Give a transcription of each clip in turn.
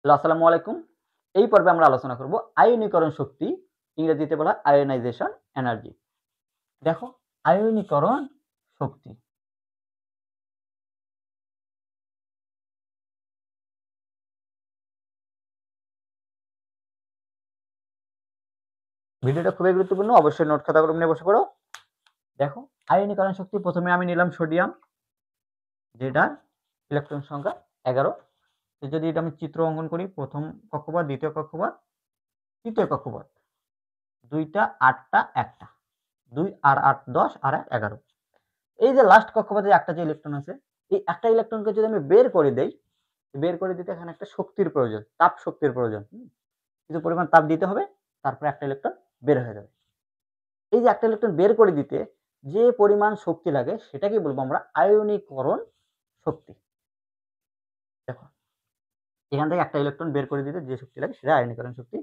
Hello, আসসালামু আলাইকুম। এই পর্বে আমরা আলোচনা করব আয়নীকরণ শক্তি, ইংরেজিতে বলা হয় আয়োনাইজেশন এনার্জি। দেখো, আয়নীকরণ শক্তি। ভিডিওটা খুবই গুরুত্বপূর্ণ, অবশ্যই নোট খাতা কলম নিয়ে বসে পড়ো। দেখো, আয়নীকরণ শক্তি প্রথমে আমি নিলাম সোডিয়াম, যেটার ইলেকট্রন সংখ্যা 11। যদি এটা আমি চিত্র অঙ্কন করি, প্রথম কক্ষপথ, দ্বিতীয় কক্ষপথ, তৃতীয় কক্ষপথ, 2টা 8টা 1টা, 2 আর 8 10 আর 1 11। এই যে লাস্ট কক্ষপথে একটা যে ইলেকট্রন আছে, এই একটা ইলেকট্রনকে যদি আমি বের করে দেই, বের করে দিতে এখানে একটা শক্তির প্রয়োজন, তাপ শক্তির প্রয়োজন। কিছু পরিমাণ তাপ দিতে হবে, তারপরে একটা ইলেকট্রন বের হয়ে যাবে। এই যে একটা ইলেকট্রন বের করে দিতে যে পরিমাণ শক্তি লাগে সেটাকে বলবো আমরা আয়নীকরণ শক্তি। দেখো, এখান থেকে একটা ইলেকট্রন বের করে দিতে যে শক্তি লাগে সেটা আয়নীকরণ শক্তি।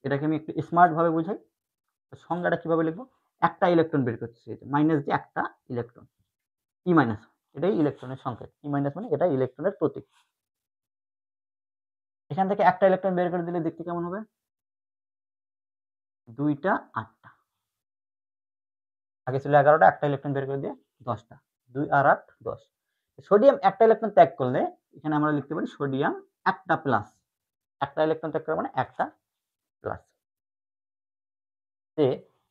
এটাকে আমি একটু স্মার্ট ভাবে বুঝাই। সংজ্ঞাটা কিভাবে লিখবো? একটা ইলেকট্রন বের করতেছি, মাইনাস দিয়ে একটা ইলেকট্রন, ই মাইনাস, এটাই ইলেকট্রনের সংকেত। ই মাইনাস মানে এটা ইলেকট্রনের প্রতীক। এখান থেকে একটা ইলেকট্রন বের করে দিলে দেখতে কেমন হবে? 2টা 8টা, আগে ছিল 11টা, একটা ইলেকট্রন বের করে দিয়ে 10টা, 2 আর 8 10। সোডিয়াম একটা ইলেকট্রন ত্যাগ করলে এখানে আমরা লিখতে পারি সোডিয়াম একটা প্লাস। একটা ইলেকট্রন ত্যাগ করা মানে একটা প্লাস।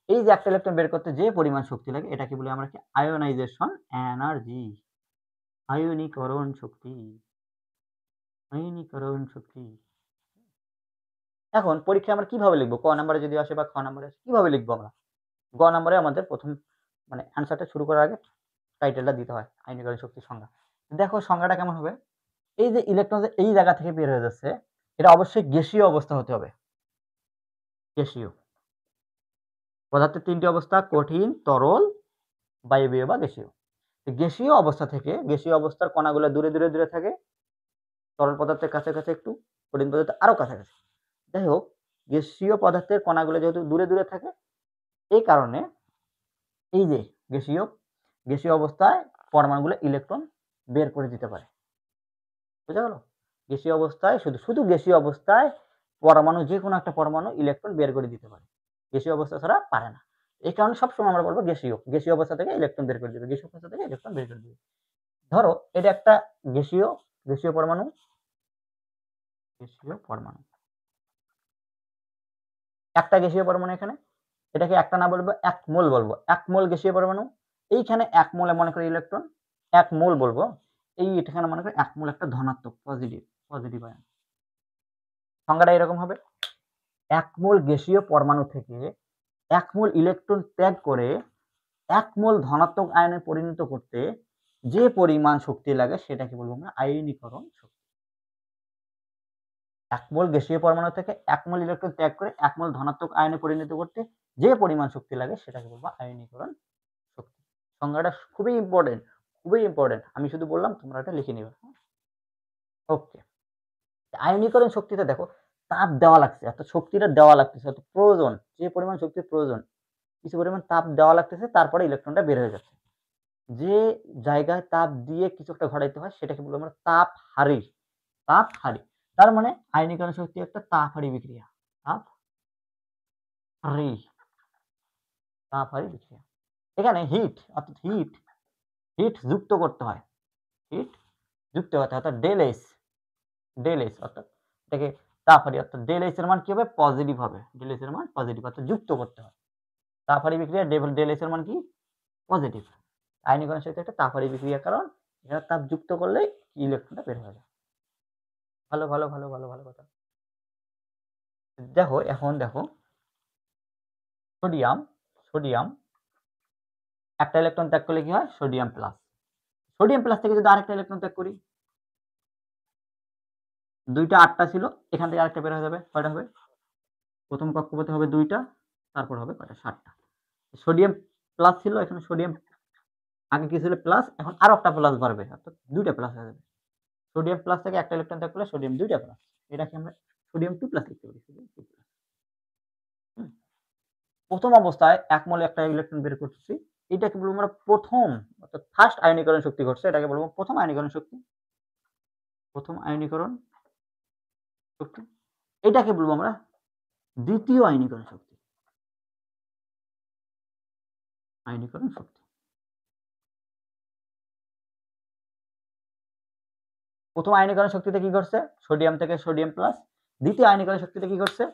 এই যে একটা ইলেকট্রন বের করতে যে পরিমাণ শক্তি লাগে এটাকে বলি আমরা কি আয়োনাইজেশন এনার্জি, আয়নীকরণ শক্তি, আয়নীকরণ শক্তি। এখন পরীক্ষায় আমরা কিভাবে লিখবো? ক নম্বরে যদি আসে বা খ নম্বরে আসে কিভাবে লিখবো আমরা? গ নম্বরে আমাদের প্রথম মানে অ্যান্সারটা শুরু করার আগে টাইটেলটা দিতে হয়, আয়নীকরণ শক্তির সংজ্ঞা। দেখো সংজ্ঞাটা কেমন হবে? এই যে ইলেকট্রন এই জায়গা থেকে বের হয়ে যাচ্ছে, এটা অবশ্যই গ্যাসীয় অবস্থা হতে হবে। গ্যাসীয় পদার্থের 3টি অবস্থা: কঠিন, তরল, বায়বীয় বা গ্যাসীয়। গ্যাসীয় অবস্থা থেকে, গ্যাসীয় অবস্থার কণাগুলো দূরে থাকে, তরল পদার্থের কাছাকাছি একটু, কঠিন পদার্থের আরো কাছাকাছি। যাই হোক, গ্যাসীয় পদার্থের কণাগুলো যেহেতু দূরে থাকে, এই কারণে এই যে গ্যাসীয় অবস্থায় পরমাণুগুলো ইলেকট্রন বের করে দিতে পারে। বুঝা গেল? গ্যাসীয় অবস্থায় শুধু গ্যাসীয় অবস্থায় পরমাণু, যে কোনো একটা পরমাণু ইলেকট্রন বের করে দিতে পারে, গ্যাসীয় অবস্থা ছাড়া পারে না। এই কারণে সবসময় আমরা বলবো গ্যাসীয় অবস্থা থেকে ইলেকট্রন বের করে দিবে, গ্যাসীয় অবস্থা থেকে ইলেকট্রন বের করে দিবে। ধরো এটা একটা গ্যাসীয় পরমাণু, গ্যাসীয় পরমাণু, একটা গ্যাসীয় পরমাণু এখানে, এটাকে একটা না বলবো, 1 মোল বলবো। 1 মোল গ্যাসীয় পরমাণু, এইখানে 1 মোলে মনে করি ইলেকট্রন, 1 মোল বলবো। এখানে মনে করি 1 মোল একটা ধনাত্মক, পজিটিভ আয়ন। সংজ্ঞাটা এরকম হবে: 1 মোল গ্যাসীয় পরমাণু থেকে 1 মোল ইলেকট্রন ত্যাগ করে 1 মোল ধনাত্মক আয়নে পরিণত করতে যে পরিমাণ শক্তি লাগে সেটাকে বলবো আমরা আয়নীকরণ শক্তি। 1 মোল গ্যাসীয় পরমাণু থেকে 1 মোল ইলেকট্রন ত্যাগ করে 1 মোল ধনাত্মক আয়নে পরিণত করতে যে পরিমাণ শক্তি লাগে সেটাকে বলবো আয়নীকরণ শক্তি। সংজ্ঞাটা খুবই ইম্পর্টেন্ট। আমি শুধু বললাম, তোমরা এটা লিখে নিবে। ওকে। আয়নীকরণ শক্তিটা দেখো, তাপ দেওয়া লাগছে, অর্থাৎ শক্তিটা দেওয়া লাগতেছে, অর্থাৎ প্রয়োজন, যে পরিমাণ শক্তির প্রয়োজন, কিছু পরিমাণ তাপ দেওয়া লাগতেছে, তারপরে ইলেকট্রনটা বের হয়ে যাচ্ছে। যে জায়গায় তাপ দিয়ে কিছু একটা ঘটাইতে হয় সেটাকে বলবো আমরা তাপহারী। তার মানে আয়নীকরণ শক্তি একটা তাপহারী বিক্রিয়া। তাপহারী তাপহারী বিক্রিয়া। এখানে হিট যুক্ত করতে হয়, অর্থাৎ ডেল এস, অর্থাৎ এটাকে তাপহারী, অর্থাৎ ডেল এস এর মান কি হবে? পজিটিভ হবে। ডেল এস এর মান পজিটিভ, অর্থাৎ যুক্ত করতে হয়। তাপহারী বিক্রিয়া ডেল এস এর মান কি? পজিটিভ। আয়নীকরণ শক্তি একটা তাপহারী বিক্রিয়া, কারণ এখানে তাপ যুক্ত করলেই ইলেকট্রনটা বের হয়ে যায়। ভালো কথা। এখন দেখো, সোডিয়াম একটা ইলেকট্রন ত্যাগ করলে কি হয়? সোডিয়াম প্লাস থেকে যদি আরেকটা ইলেকট্রন ত্যাগ করি, 2টা 8টা ছিল, এখান থেকে আরেকটা বের হয়ে যাবে, কয়টা হবে? প্রথম কক্ষপথে হবে 2টা, তারপর হবে কয়টা? 7টা। সোডিয়াম প্লাস ছিল, এখানে সোডিয়াম আগে কি ছিল? প্লাস, এখন আরো একটা প্লাস বাড়বে, অর্থাৎ 2টা প্লাস হয়ে যাবে। সোডিয়াম প্লাস থেকে একটা ইলেকট্রন ত্যাগ করলে সোডিয়াম 2টা প্লাস, এটাকে আমরা সোডিয়াম 2 প্লাস লিখতে পারি। প্রথম অবস্থায় 1 মোলে একটা ইলেকট্রন বের করতেছি, এটাকে বলবো আমরা প্রথম, অর্থাৎ ফার্স্ট আয়নীকরণ শক্তি ঘটছে, এটাকে বলবো প্রথম আয়নীকরণ শক্তি। প্রথম আয়নীকরণ শক্তি, এটাকে বলবো আমরা দ্বিতীয় আয়নীকরণ শক্তি। আয়নীকরণ শক্তি। প্রথম আয়নীকরণ শক্তিতে কি করছে? সোডিয়াম থেকে সোডিয়াম প্লাস। দ্বিতীয় আয়নীকরণ শক্তিতে কি করছে?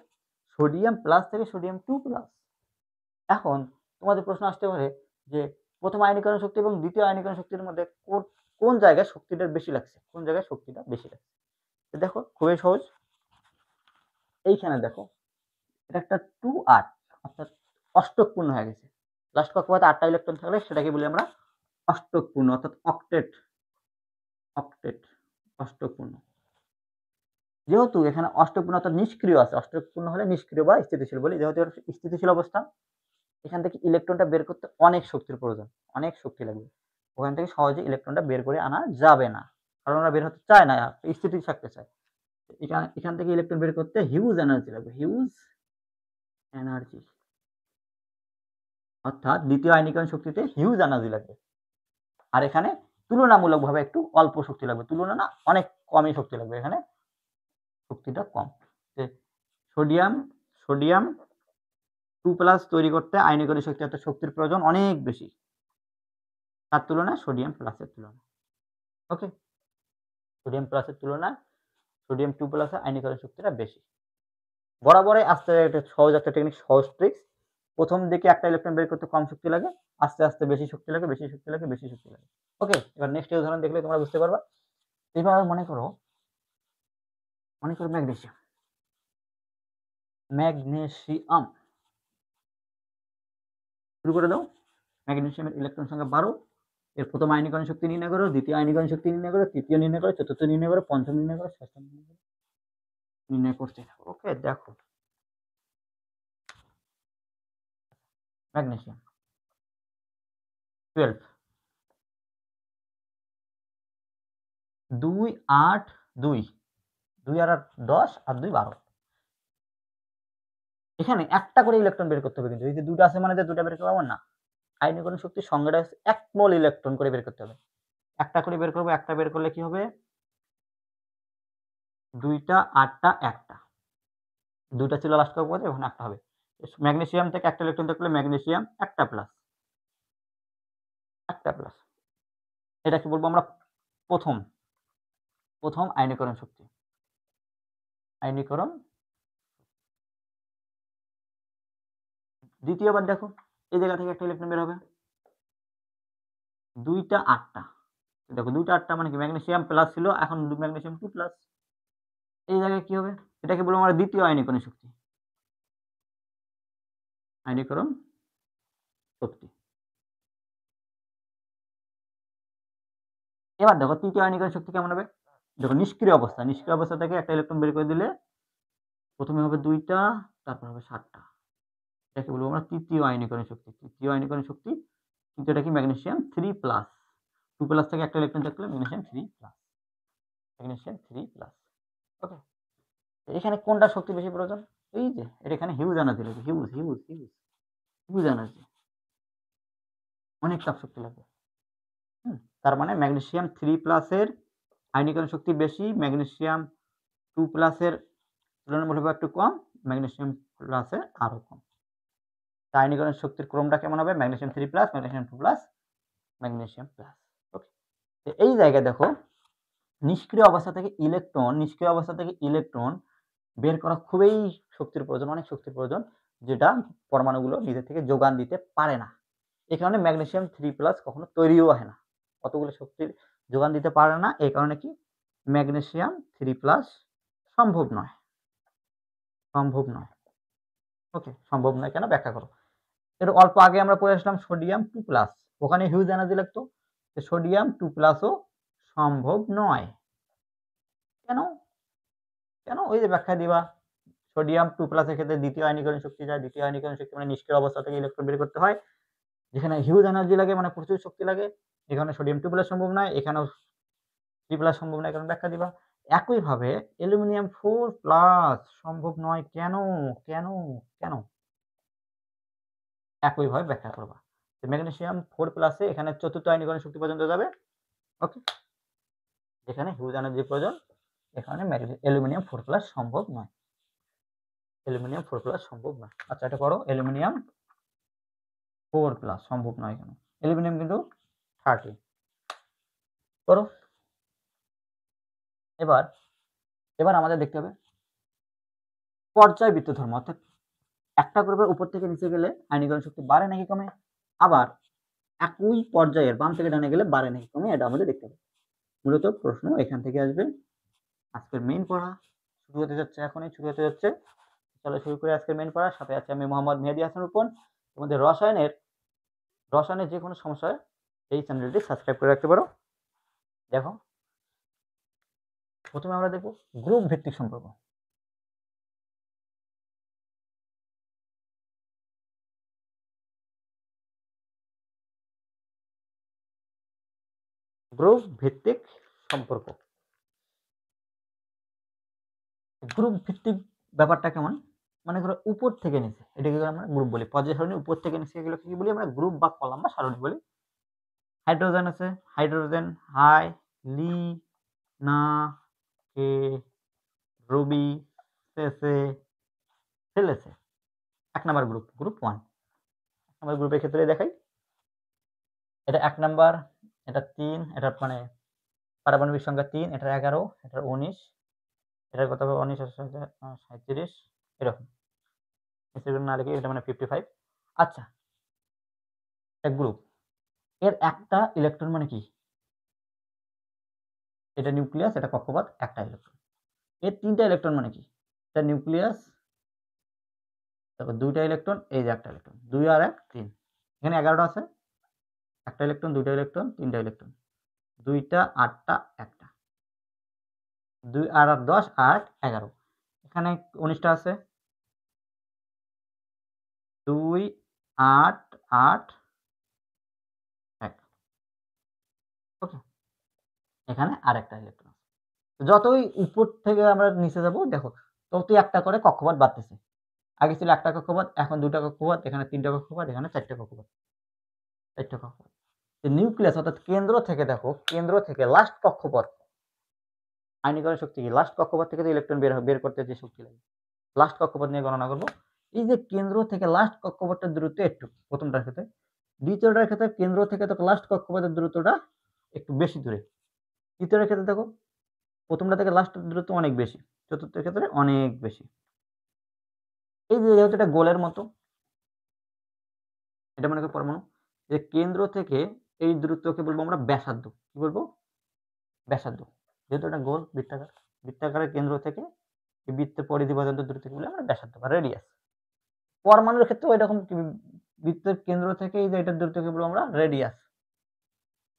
সোডিয়াম প্লাস থেকে সোডিয়াম 2 প্লাস। এখন তোমাদের প্রশ্ন আসতে পারে যে প্রথম আয়নীকরণ শক্তি এবং দ্বিতীয় আয়নীকরণ শক্তির মধ্যে কোন জায়গায় শক্তিটা বেশি লাগছে? কোন জায়গায় শক্তিটা বেশি লাগছে? দেখো খুবই সহজ। এইখানে দেখো এটা একটা 2 অর্থাৎ অষ্টক পূর্ণ হয়ে গেছে। লাস্ট কক্ষপথে 8টা ইলেকট্রন থাকলে সেটাকে বলি আমরা অষ্টক পূর্ণ অর্থাৎ অক্টেট। অষ্টক পূর্ণ। যেহেতু এখানে অষ্টক পূর্ণ অর্থাৎ নিষ্ক্রিয় আছে, অষ্টক পূর্ণ হলে নিষ্ক্রিয় বা স্থিতিশীল বলি। যেহেতু স্থিতিশীল অবস্থা, এখান থেকে ইলেকট্রনটা বের করতে অনেক শক্তির প্রয়োজন, অনেক শক্তি লাগবে। ওখান থেকে সহজে ইলেকট্রনটা বের করে আনা যাবে না, কারণ ওরা বের হতে চায় না, স্থিতি থাকতে চায়। এখান থেকে ইলেকট্রন বের করতে হিউজ এনার্জি লাগবে, হিউজ এনার্জি। অর্থাৎ দ্বিতীয় আয়নীকরণ শক্তিতে হিউজ এনার্জি লাগবে, আর এখানে তুলনামূলকভাবে একটু অল্প শক্তি লাগবে। তুলনা না, অনেক কমই শক্তি লাগবে, এখানে শক্তিটা কম। সোডিয়াম 2 প্লাস তৈরি করতে আয়নীকরণ শক্তি অর্থাৎ শক্তির প্রয়োজন অনেক বেশি, তার তুলনায় সোডিয়াম প্লাসের তুলনায়। ওকে, সোডিয়াম প্লাসের তুলনায় সোডিয়াম 2 প্লাসের আয়নীকরণ শক্তিটা বেশি। বরাবরই আস্তে একটা সহজ একটা টেকনিক, সহজ ট্রিক্স। প্রথম দিকে একটা ইলেকট্রন বের করতে কম শক্তি লাগে, আস্তে আস্তে বেশি শক্তি লাগে, বেশি শক্তি লাগে, বেশি শক্তি লাগে। ওকে, এবার নেক্সট উদাহরণ দেখলে তোমরা বুঝতে পারবা। এবার মনে করো ম্যাগনেসিয়াম শুরু করে দাও। ম্যাগনেসিয়ামের ইলেকট্রন সংখ্যা 12। এর প্রথম আয়নীকরণ শক্তি নির্ণয় করো, দ্বিতীয় আয়নীকরণ শক্তি নির্ণয় করো, তৃতীয় নির্ণয় করো, চতুর্থ নির্ণয় করো, পঞ্চম নির্ণয় করো, ষষ্ঠ নির্ণয় করতে থাকো। ওকে, দেখো ম্যাগনেসিয়াম 12, 2 8 2, 2 আর 10 আর 2 12। এখানে একটা করে ইলেকট্রন বের করতে হবে, কিন্তু এই যে দুটো আছে মানে যে দুটো বের করতে পারবো না। আয়নীকরণ শক্তির সংজ্ঞাটা হচ্ছে 1 মোল ইলেকট্রন করে বের করতে হবে। একটা করে বের করবো, একটা বের করলে কি হবে? 2টা 8টা 1টা, 2টা ছিল লাস্ট কক্ষপথে, এখন একটা হবে। ম্যাগনেসিয়াম থেকে একটা ইলেকট্রন থাকলে ম্যাগনেসিয়াম একটা প্লাস, এটাকে বলবো আমরা প্রথম আয়নীকরণ শক্তি। দ্বিতীয়বার দেখো এই জায়গা থেকে একটা ইলেকট্রন বের হবে, 2টা 8টা। দেখো 2টা 8টা মানে কি? ম্যাগনেসিয়াম প্লাস ছিল, এখন ম্যাগনেসিয়াম 2 প্লাস। এই জায়গায় কি হবে? এটাকে বলবো আমরা দ্বিতীয় আয়নীকরণ শক্তি। এবার দেখো তৃতীয় আয়নীকরণ শক্তি কেমন হবে? দেখো নিষ্ক্রিয় অবস্থা থেকে একটা ইলেকট্রন বের করে দিলে প্রথমে হবে 2টা, তারপর হবে 7টা। এটাকে বলবো আমরা তৃতীয় আয়নীকরণ শক্তি। তৃতীয়টা কি? Magnesium 3 plus. 2 প্লাস থেকে একটা ইলেকট্রন থাকলে ম্যাগনেসিয়াম 3 প্লাস। ওকে, এখানে কোনটা শক্তি বেশি প্রয়োজন? এই যে এটা, এখানে হিউজ এনার্জি লাগবে, হিউজ এনার্জি, অনেক তাপ শক্তি লাগবে। তার মানে ম্যাগনেসিয়াম 3 প্লাসের আয়নীকরণ শক্তি বেশি, ম্যাগনেসিয়াম 2 প্লাসের তুলনামূলকভাবে একটু কম, ম্যাগনেসিয়াম প্লাসের আরো কম। আয়নীকরণ শক্তির ক্রমটা কেমন হবে? Magnesium 3 plus, magnesium 2 plus, magnesium plus. Okay, এই জায়গায় দেখো নিষ্ক্রিয় অবস্থা থেকে ইলেকট্রন বের করা খুবই শক্তির প্রয়োজন, অনেক শক্তির প্রয়োজন, যেটা পরমাণুগুলো নিজে থেকে যোগান দিতে পারে না। এই কারণে ম্যাগনেসিয়াম 3 প্লাস কখনো তৈরিও হয় না, অতগুলো শক্তির যোগান দিতে পারে না। এই কারণে কি ম্যাগনেসিয়াম 3 প্লাস সম্ভব নয়। ওকে, সম্ভব নয় কেন? ব্যাখ্যা করো। এর অল্প আগে আমরা পড়ে আসলাম সোডিয়াম 2 প্লাস, ওখানে হিউজ এনার্জি লাগতো। সোডিয়াম 2 প্লাসও সম্ভব নয়। কেন? ওই যে ব্যাখ্যা দিবা। সোডিয়াম 2 প্লাসের ক্ষেত্রে দ্বিতীয় আয়নীকরণ শক্তি যায়, দ্বিতীয় আয়নীকরণ শক্তি মানে নিষ্ক্রিয় অবস্থা থেকে ইলেকট্রন বের করতে হয়, যেখানে হিউজ এনার্জি লাগে, মানে প্রচুর শক্তি লাগে। এখানে সোডিয়াম 2 প্লাস সম্ভব নয়, এখানেও 3 প্লাস সম্ভব নয়, কারণ ব্যাখ্যা দিবা। একইভাবে অ্যালুমিনিয়াম 4 প্লাস সম্ভব নয়, কেন? একইভাবে ব্যাখ্যা করবা। ম্যাগনেসিয়াম 4 প্লাসে এখানে চতুর্থ আয়নীকরণ শক্তি পর্যন্ত যাবে। ওকে, যেখানে হিউজ এনার্জি প্রয়োজন, এখানে অ্যালুমিনিয়াম 4+ সম্ভব নয়। অ্যালুমিনিয়াম 4+ সম্ভব নয়। আচ্ছা এটা করো, অ্যালুমিনিয়াম 4+ সম্ভব নয় এখানে। অ্যালুমিনিয়াম কিন্তু 30 করো। এবার আমাদের দেখতে হবে পর্যায়বৃত্ত ধর্ম, অর্থাৎ একটা গ্রুপের উপর থেকে নিচে গেলে আয়নীকরণ শক্তি বাড়ে নাকি কমে, আবার একই পর্যায়ের বাম থেকে ডানে গেলে বাড়ে নাকি কমে, এটা আমাদের দেখতে হবে। মূলত প্রশ্ন এখান থেকে আসবে। আজকের মেইন পড়া শুরু হতে যাচ্ছে, এখনই শুরু হতে যাচ্ছে। চলো শুরু করি আজকের মেইন পড়া। সাথে আছে আমি মোহাম্মদ মেহেদী হাসান রূপন। তোমাদের রসায়নের যে কোনো সমস্যা এই চ্যানেলটি সাবস্ক্রাইব করে রাখতে পারো। দেখো প্রথমে আমরা দেখব গ্রুপ ভিত্তিক সম্পর্ক। গ্রুপ ভিত্তিক সম্পর্ক, গ্রুপ ভিত্তিক ব্যাপারটা কেমন, মনে করো উপর থেকে নিচে, এটাকে আমরা গ্রুপ বলি। পর্যায় সারণী উপর থেকে নিচে এগুলো কি বলি আমরা, গ্রুপ বা কলাম বা সারণী বলি। হাইড্রোজেন আছে, হাইড্রোজেন হাই লি না কে রবি সেসে ফেলেছে, 1 নাম্বার গ্রুপ, গ্রুপ 1। 1 নাম্বার গ্রুপের ক্ষেত্রে দেখাই, এটা 1 নাম্বার, এটা 3, এটা মানে পারমাণবিক সংখ্যা 3, এটা 11, এটা 19, এটার কথা হবে 19 37 এরকম। সেগুলো না লিখে এটা মানে 55। আচ্ছা এক গ্রুপ এর একটা ইলেকট্রন মানে কি, এটা নিউক্লিয়াস, এটা কক্ষপথ, একটা ইলেকট্রন। এর 3টা ইলেকট্রন মানে কি, এটা নিউক্লিয়াস, তারপর 2টা ইলেকট্রন, এই যে একটা ইলেকট্রন, 2 আর 1 3, এখানে 11টা আছে, একটা ইলেকট্রন, 2টা ইলেকট্রন, 3টা ইলেকট্রন, 2টা 8টা একটা, 2 আর 10 8 11, এখানে 19টা আছে, 2 8 8 1, ওকে। এখানে আরেকটা ইলেকট্রন। যতই উপর থেকে আমরা নিচে যাব দেখো ততই একটা করে কক্ষপথ বাড়তেছে। আগে ছিল একটা কক্ষপথ, এখন 2টা কক্ষপথ, এখানে 3টা কক্ষপথ, এখানে 4টা কক্ষপথ, 4টা কক্ষপথ। নিউক্লিয়াস অর্থাৎ কেন্দ্র থেকে দেখো, কেন্দ্র থেকে লাস্ট কক্ষপথ, আয়নীকরণ শক্তি কি, লাস্ট কক্ষপথ থেকে ইলেকট্রন বের করতে যে শক্তি লাগে, লাস্ট কক্ষপথ নিয়ে গণনা করব। এই যে কেন্দ্র থেকে লাস্ট কক্ষপথের দূরত্ব একটু, প্রথমটার ক্ষেত্রে, দ্বিতীয়টার ক্ষেত্রে কেন্দ্র থেকে তো লাস্ট কক্ষপথের দূরত্বটা একটু বেশি দূরে, তৃতীয়টার ক্ষেত্রে দেখো প্রথমটা থেকে লাস্টের দূরত্ব অনেক বেশি, চতুর্থের ক্ষেত্রে অনেক বেশি। এই যে যেহেতু এটা গোলের মতো, এটা মনে করো পরমাণু, যে কেন্দ্র থেকে এই দূরত্বকে বলবো আমরা ব্যাসার্ধ। কি বলবো, ব্যাসার্ধ। যেহেতু এটা গোল বৃত্তাকার, বৃত্তাকারের কেন্দ্র থেকে এই বৃত্তের পরিধি পর্যন্ত দূরত্বকে বলে আমরা ব্যাসার্ধ বা রেডিয়াস। পরমাণুর ক্ষেত্রেও এরকম বৃত্তের কেন্দ্র থেকে এই যে এটার দূরত্বকে বলবো আমরা রেডিয়াস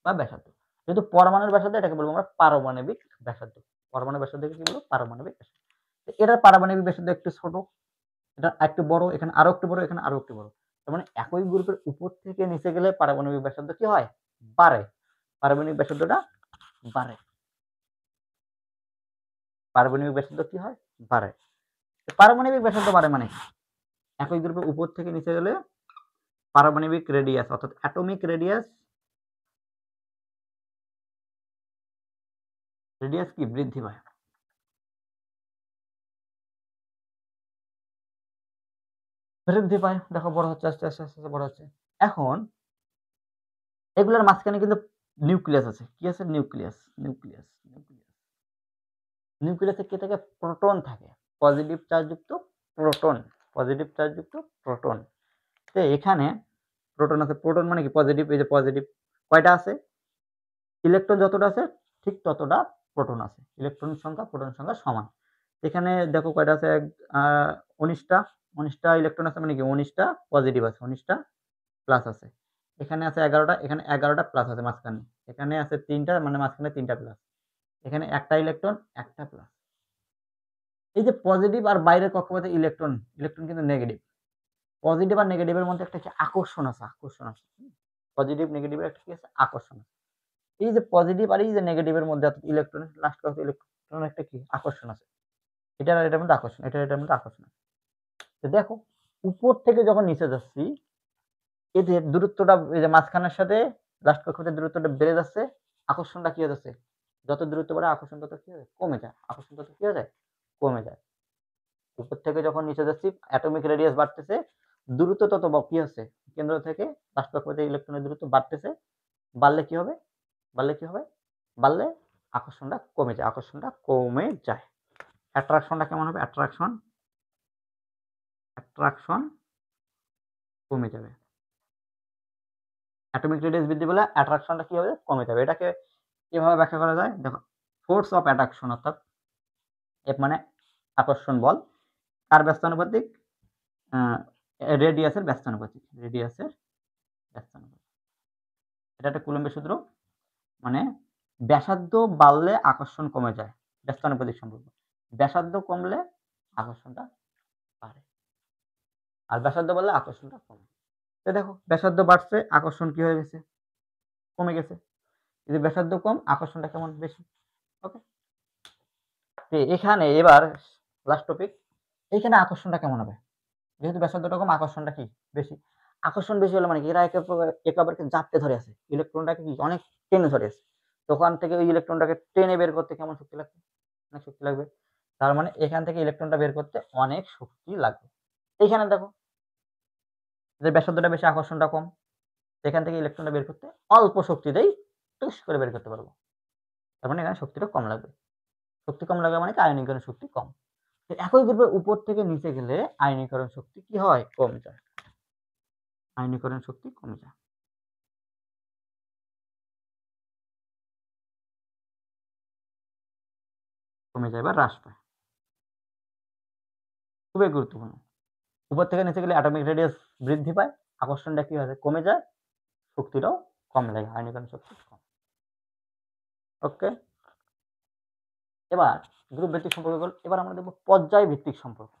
বা ব্যাসার্ধ। যেহেতু পরমাণুর ব্যাসার্ধ, এটাকে বলবো আমরা পারমাণবিক ব্যাসার্ধ। পরমাণু ব্যাসার্ধকে কি বলবো, পারমাণবিক ব্যাসার্ধ। এটার পারমাণবিক ব্যাসার্ধ একটু ছোট, এটা একটু বড়, এখানে আরো একটু বড়, এখানে আরো একটু বড়। তার মানে একই গ্রুপের উপর থেকে নিচে গেলে পারমাণবিক ব্যাসার্ধ কি হয়, বাড়ে। পারমাণবিক ব্যাসার্ধটা বাড়ে, পারমাণবিক ব্যাসার্ধ কি হয়, বাড়ে। পারমাণবিক ব্যাসার্ধ বাড়ে মানে কি, একই গ্রুপের উপর থেকে নিচে গেলে পারমাণবিক রেডিয়াস অর্থাৎ অ্যাটমিক রেডিয়াস কি বৃদ্ধি পায়। বৃদ্ধি পায়, দেখো বড় হচ্ছে, আস্তে আস্তে আস্তে বড় হচ্ছে। এখন এগুলোর মাঝখানে কিন্তু নিউক্লিয়াস আছে, কি আছে, নিউক্লিয়াস, নিউক্লিয়াস, নিউক্লিয়াস। নিউক্লিয়াসে কি থাকে, প্রোটন থাকে, পজিটিভ চার্জযুক্ত প্রোটন, পজিটিভ চার্জযুক্ত প্রোটন। তো এখানে প্রোটন আছে, প্রোটন মানে কি পজিটিভ, এই যে পজিটিভ, কয়টা আছে, ইলেকট্রন যতটা আছে ঠিক ততটা প্রোটন আছে, ইলেকট্রন সংখ্যা প্রোটন সংখ্যা সমান। এখানে দেখো কয়টা আছে, 19টা, 19টা ইলেকট্রন আছে মানে কি 19টা পজিটিভ আছে, 19টা প্লাস আছে। এখানে আছে 11টা, এখানে 11টা প্লাস আছে মাঝখানে, এখানে আছে 3টা মানে মাঝখানে 3টা প্লাস, এখানে একটা ইলেকট্রন একটা প্লাস। এই যে পজিটিভ আর বাইরের কক্ষপথে ইলেকট্রন, ইলেকট্রন কিন্তু নেগেটিভ। পজিটিভ আর নেগেটিভের মধ্যে একটা কি আকর্ষণ আছে, আকর্ষণ আছে। পজিটিভ নেগেটিভের একটা কি আছে, আকর্ষণ আছে। এই যে পজিটিভ আর এই যে নেগেটিভের মধ্যে ইলেকট্রন লাস্ট কক্ষে ইলেকট্রন একটা কি আকর্ষণ আছে, এটার মধ্যে আকর্ষণ, এটার মধ্যে আকর্ষণ আছে। তো দেখো উপর থেকে যখন নিচে যাচ্ছি, এদের দূরত্বটা এই যে মাঝখানের সাথে লাস্ট কক্ষপথের দূরত্বটা বেড়ে যাচ্ছে, আকর্ষণটা কি হয়ে যাচ্ছে, যত দূরত্ব বাড়ে আকর্ষণ তত কি হয়? কমে যায়। আকর্ষণ তত কি হয়ে যায়? কমে যায়। উপর থেকে যখন নিচে যাচ্ছি অ্যাটমিক রেডিয়াস বাড়তেছে, দূরত্ব তত কি হচ্ছে? কেন্দ্র থেকে লাস্ট কক্ষপথে ইলেকট্রনের দূরত্ব বাড়তেছে। বাড়লে কি হবে? বাড়লে কি হবে? বাড়লে আকর্ষণটা কমে যায়। আকর্ষণটা কমে যায়। অ্যাট্রাকশনটা কেমন হবে? অ্যাট্রাকশন কমে যাবে। অ্যাটমিক রেডিয়াস বৃদ্ধি পেলে অ্যাট্রাকশনটা কি হবে? কমে যাবে। এটাকে কিভাবে ব্যাখ্যা করা যায়? দেখো, ফোর্স অফ অ্যাট্রাকশন অর্থাৎ এফ মানে আকর্ষণ বল কার ব্যস্তানুপাতিক? রেডিয়াসের ব্যস্তানুপাতিক। রেডিয়াসের ব্যস্তানুপাতিক। এটা একটা কুলম্বের সূত্র। মানে ব্যাসার্ধ বাড়লে আকর্ষণ কমে যায়। ব্যস্তানুপাতিক সম্পর্ক। ব্যাসার্ধ কমলে আকর্ষণটা বাড়ে। আর ব্যাসার্ধ বাড়লে আকর্ষণটা কমে। তো দেখো ব্যাসার্ধ বাড়ছে, আকর্ষণ কি হয়ে গেছে? কমে গেছে। যদি ব্যাসার্ধ কম, আকর্ষণটা কেমন? বেশি। ওকে। এখানে এবার লাস্ট টপিক, এইখানে আকর্ষণটা কেমন হবে? যেহেতু ব্যাসার্ধটা কম, আকর্ষণটা কি? বেশি। আকর্ষণ বেশি হলে মানে কি? এরা একে অপরকে জাপটে ধরে আছে। ইলেকট্রনটাকে কি অনেক টেনে ধরে আছে। তখন থেকে ওই ইলেকট্রনটাকে টেনে বের করতে কেমন শক্তি লাগবে? অনেক শক্তি লাগবে। তার মানে এখান থেকে ইলেকট্রনটা বের করতে অনেক শক্তি লাগবে। এইখানে দেখো যে ব্যাসার্ধটা বেশি, আকর্ষণটা কম। এখান থেকে ইলেকট্রনটা বের করতে অল্প শক্তিতেই টুস করে বের করতে পারবো। তার মানে এখানে শক্তিটা কম লাগবে। শক্তি কম লাগবে মানে কি? আয়নীকরণ শক্তি কম। একই গ্রুপের উপর থেকে নিচে গেলে আয়নীকরণ শক্তি কি হয়? কমে যায়। আয়নীকরণ শক্তি কমে যায়। কমে যায় বা হ্রাস পায়। খুবই গুরুত্বপূর্ণ। উপর থেকে নিচে গেলে অ্যাটমিক রেডিয়াস বৃদ্ধি পায়, আকর্ষণটা কি হয়? কমে যায়, শক্তিটাও কম লাগে, আয়নীকরণ শক্তি কম। ওকে। এবার গ্রুপ ভিত্তিক সম্পর্ক। এবার আমরা দেখব পর্যায় ভিত্তিক সম্পর্ক।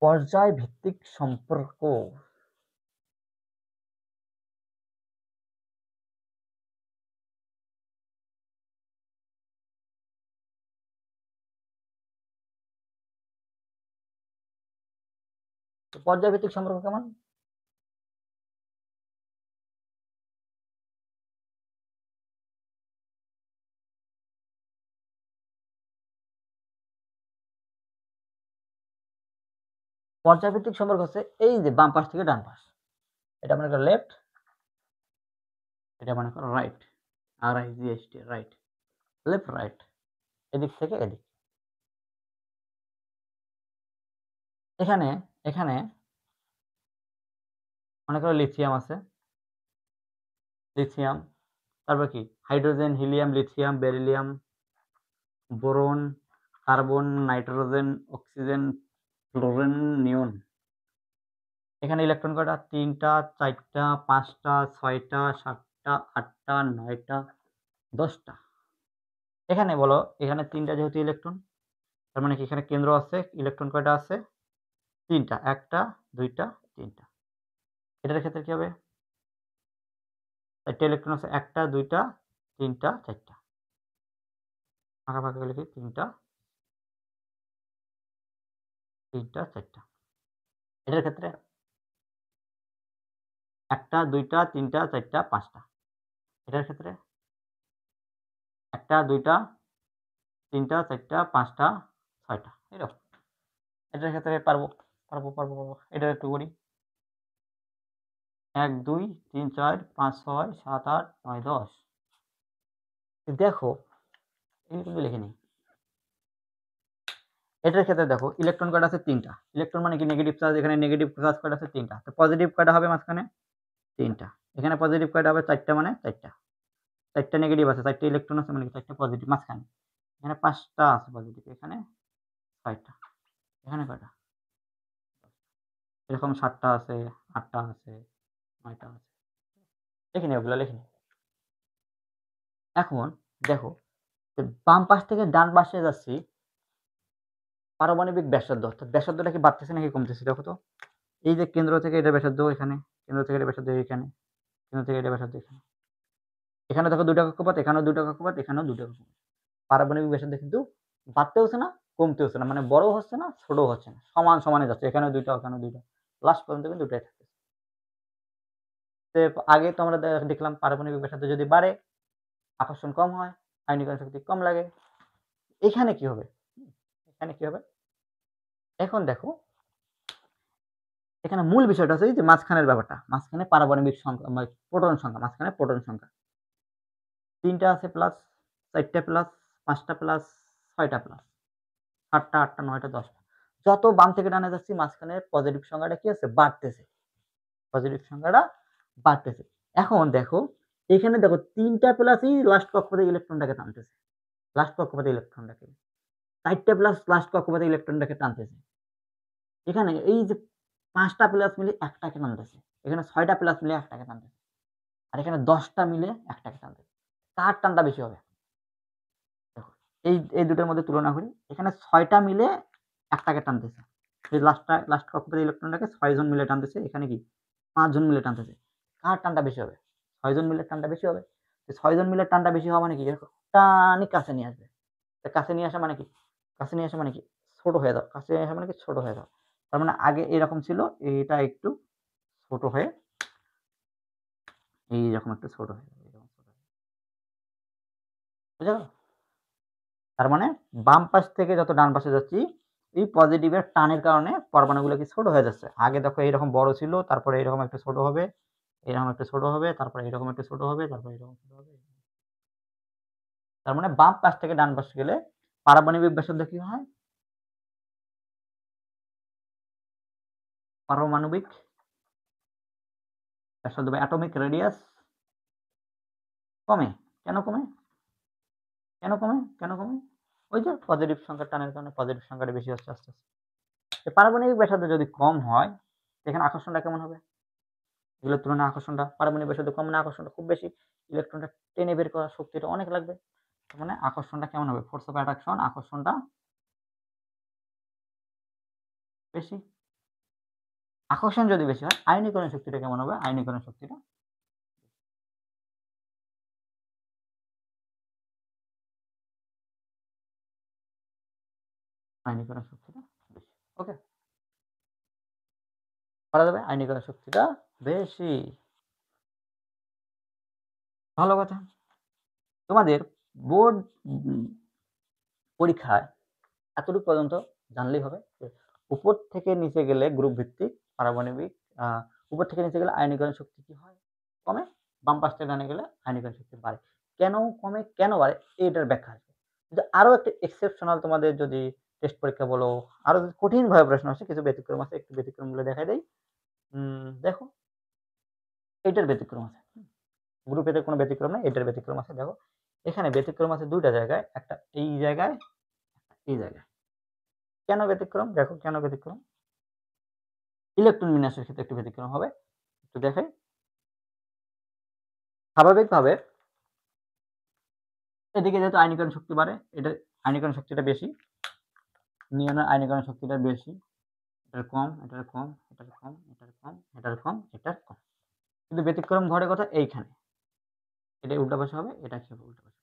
পর্যায় ভিত্তিক সম্পর্ক। পর্যায় ভিত্তিক সম্পর্ক কেমন? পর্যায় ভিত্তিক সম্পর্ক হচ্ছে এই যে বাম পাশ থেকে ডান পাশ, এটা মনে করো লেফট, এটা মনে করো right. RIGHT, right. Left right, এদিক থেকে এদিক। এখানে এখানে মনে করো লিথিয়াম আছে, লিথিয়াম, তারপর কি hydrogen, helium, lithium, beryllium, boron, carbon, nitrogen, oxygen, fluorine, neon. এখানে ইলেকট্রন কয়টা? 3টা, 4টা, 5টা, 6টা, 7টা, 8টা, 9টা, 10টা। এখানে বলো, এখানে 3টা যেহেতু ইলেকট্রন, তার মানে কি এখানে কেন্দ্র আছে, ইলেকট্রন কয়টা আছে? 3টা। 1টা, 2টা, 3টা। এটার ক্ষেত্রে কি হবে? 4টা ইলেকট্রন আছে, 1টা, 2টা, 3টা, 4টা। ফাঁকা ফাঁকা লিখি 3টা, 3টা, 4টা। এটার ক্ষেত্রে 1টা, 2টা, 3টা, 4টা, 5টা। এটার ক্ষেত্রে 1টা, 2টা, 3টা, 4টা, 5টা, 6টা। এরকম। এটার ক্ষেত্রে পারবো। এটা একটু করি। 1, 2, 3, 4, 5, 6, 7, 8, 9, 10। দেখো এই কিন্তু লিখে নিই। এটার ক্ষেত্রে দেখো ইলেকট্রন কয়টা আছে? 3টা। ইলেকট্রন মানে কি? Negative charge. এখানে নেগেটিভ চার্জ কয়টা আছে? 3টা। তো পজিটিভ কয়টা হবে মাঝখানে? 3টা। এখানে পজিটিভ কয়টা হবে? 4টা, মানে 4টা। 4টা নেগেটিভ আছে, 4টা ইলেকট্রন আছে, মানে 4টা পজিটিভ মাঝখানে। এখানে 5টা আছে পজিটিভ, এখানে 6টা। এখানে কয়টা? এরকম 7টা আছে, 8টা আছে, 9টা আছে। লিখে নিই, ওগুলো লিখে নিই। এখন দেখো বাম পাশ থেকে ডান পাশে যাচ্ছি, পারমাণবিক ব্যাসার্ধ অর্থাৎ ব্যাসার্ধটা কি বাড়তেছে নাকি কমতেছে? দেখো তো, এই যে কেন্দ্র থেকে এটা ব্যাসার্ধ এখানে, কেন্দ্র থেকে এটা ব্যাসার্ধ এখানে, কেন্দ্র থেকে এটা ব্যাসার্ধ এখানে। এখানে দেখো 2টা কক্ষপথ, এখানেও 2টা কক্ষপথ, এখানেও 2টা কক্ষপথ। পারমাণবিক ব্যাসার্ধ কিন্তু বাড়তে হচ্ছে না, কমতে হচ্ছে না, মানে বড় হচ্ছে না, ছোট হচ্ছে না, সমান সমানে যাচ্ছে। এখানে 2টা, ওখানে 2টা, লাস্ট পর্যন্ত কিন্তু 2টাই থাকতেছে। আগে তো আমরা দেখলাম পারমাণবিক ব্যাসার্ধ যদি বাড়ে আকর্ষণ কম হয়, আয়নীকরণ শক্তি কম লাগে। এখানে কি হবে? এখানে কি হবে? এখন দেখো এখানে মূল বিষয়টা হচ্ছে এই যে মাঝখানের ব্যাপারটা। মাঝখানে পারমাণবিক সংখ্যা মানে প্রোটন সংখ্যা, মাঝখানে প্রোটন সংখ্যা। ৩ টা আছে প্লাস, ৪ টা প্লাস, ৫ টা প্লাস, ৬ টা প্লাস, ৭ টা, ৮ টা, ৯ টা, ১০ টা। যত বাম থেকে ডানে যাচ্ছি মাঝখানের পজিটিভ সংখ্যাটা কি হচ্ছে? বাড়তেছে। পজিটিভ সংখ্যাটা বাড়তেছে। এখন দেখো এখানে দেখো ৩ টা প্লাসই লাস্ট কক্ষপথে ইলেকট্রনটাকে টানতেছে। লাস্ট কক্ষপথে ইলেকট্রনটাকে। ৪ টা প্লাস লাস্ট কক্ষপথে ইলেকট্রনটাকে টানতেছে। এখানে এই যে ৫ টা প্লাস মিলে একটাকে টানতেছে। এখানে ৬ টা প্লাস মিলে একটাকে টানতেছে। আর এখানে ১০ টা মিলে একটাকে টানতেছে। কার টানটা বেশি হবে? দেখো এই দুটোর মধ্যে তুলনা করি। এখানে ৬ টা মিলে একটাকে টানতেছে। এই লাস্ট কক্ষপথে ইলেকট্রনটাকে ৬ জন মিলে টানতেছে। এখানে কি ৫ জন মিলে টানতেছে। কার টানটা বেশি হবে? ৬ জন মিলে টানটা বেশি হবে। ৬ জন মিলে টানটা বেশি হওয়া মানে কি? এরকম টানি কাছে নিয়ে আসবে। কাছে নিয়ে আসা মানে কি? কাছে নিয়ে আসা মানে কি? ছোট হয়ে যাওয়া। কাছে নিয়ে আসা মানে কি? ছোট হয়ে যাওয়া। তার মানে আগে এরকম ছিল, এটা একটু ছোট হয়ে এইরকম একটু ছোট হয়ে যাবে। এরকম ছোট হয়ে বুঝা গেল? তার মানে বাম পাশ থেকে যত ডান পাশে যাচ্ছি, এই পজিটিভের টানের কারণে পরমাণুগুলো কি ছোট হয়ে যাচ্ছে। আগে দেখো এইরকম বড় ছিল, তারপরে এরকম একটু ছোট হবে, এরকম একটু ছোট হবে, তারপরে এরকম একটু ছোট হবে, তারপরে এরকম ছোট হবে। তার মানে বাম পাশ থেকে ডান পাশে গেলে পারমাণবিক ব্যাসার্ধ কি হয়? পারমাণবিক ব্যাসার্ধ বা অ্যাটমিক রেডিয়াস কমে। কেন কমে? কেন কমে? কেন কমে? ওই যে পজিটিভ সংখ্যার টানের কারণে পজিটিভ সংখ্যাটা বেশি হচ্ছে আস্তে, আস্তে। পারমাণবিক ব্যাসার্ধ যদি কম হয়, এখানে আকর্ষণটা কেমন হবে? এগুলোর তুলনায় আকর্ষণটা পারমাণবিক ব্যাসার্ধ কম মানে আকর্ষণটা খুব বেশি। ইলেকট্রনটা টেনে বের করার শক্তিটা অনেক লাগবে। তার মানে আকর্ষণটা কেমন হবে? ফোর্স অফ অ্যাট্রাকশন আকর্ষণটা বেশি। আকর্ষণ যদি বেশি হয়, আয়নীকরণ শক্তিটা কেমন হবে? আয়নীকরণ শক্তিটা আয়নীকরণ শক্তিটা বেশি। ওকে? করা যাবে? আয়নীকরণ শক্তিটা বেশি। ভালো কথা। তোমাদের বোর্ড পরীক্ষায় এতটুকু পর্যন্ত জানলেই হবে যে উপর থেকে নিচে গেলে গ্রুপ ভিত্তিক পারমাণবিক উপর থেকে নিচে গেলে আয়নীকরণ শক্তি কি হয়? কমে। বাম পাশ থেকে ডানে গেলে আয়নীকরণ শক্তি বাড়ে। কেন কমে, কেন বাড়ে এটার ব্যাখ্যা আসবে। কিন্তু আরো একটা এক্সেপশনাল তোমাদের যদি টেস্ট পরীক্ষা বলো, আরো যদি কঠিনভাবে প্রশ্ন আসে, কিছু ব্যতিক্রম আছে। একটু ব্যতিক্রমগুলো দেখাই দেই। দেখো এটার ব্যতিক্রম আছে। গ্রুপ এতে কোনো ব্যতিক্রম নেই, এটার ব্যতিক্রম আছে। দেখো এখানে ব্যতিক্রম আছে ২ টা জায়গায়, একটা এই জায়গায়, এই জায়গায়। কেন ব্যতিক্রম? দেখো কেন ব্যতিক্রম? ইলেকট্রন বিন্যাসের ক্ষেত্রে একটু ব্যতিক্রম হবে। একটু দেখাই। স্বাভাবিকভাবে এদিকে যেহেতু আয়নীকরণ শক্তি বাড়ে, এটা আয়নীকরণ শক্তিটা বেশি। নিয়নের আয়নীকরণ শক্তিটা বেশি। এটার কম, এটার কম, এটার কম, এটার কম, এটার কম, এটার কম। কিন্তু ব্যতিক্রম ঘটে কোথায়? এইখানে। এটা উল্টা পাশে হবে, এটা কি হবে? উল্টা পাশে।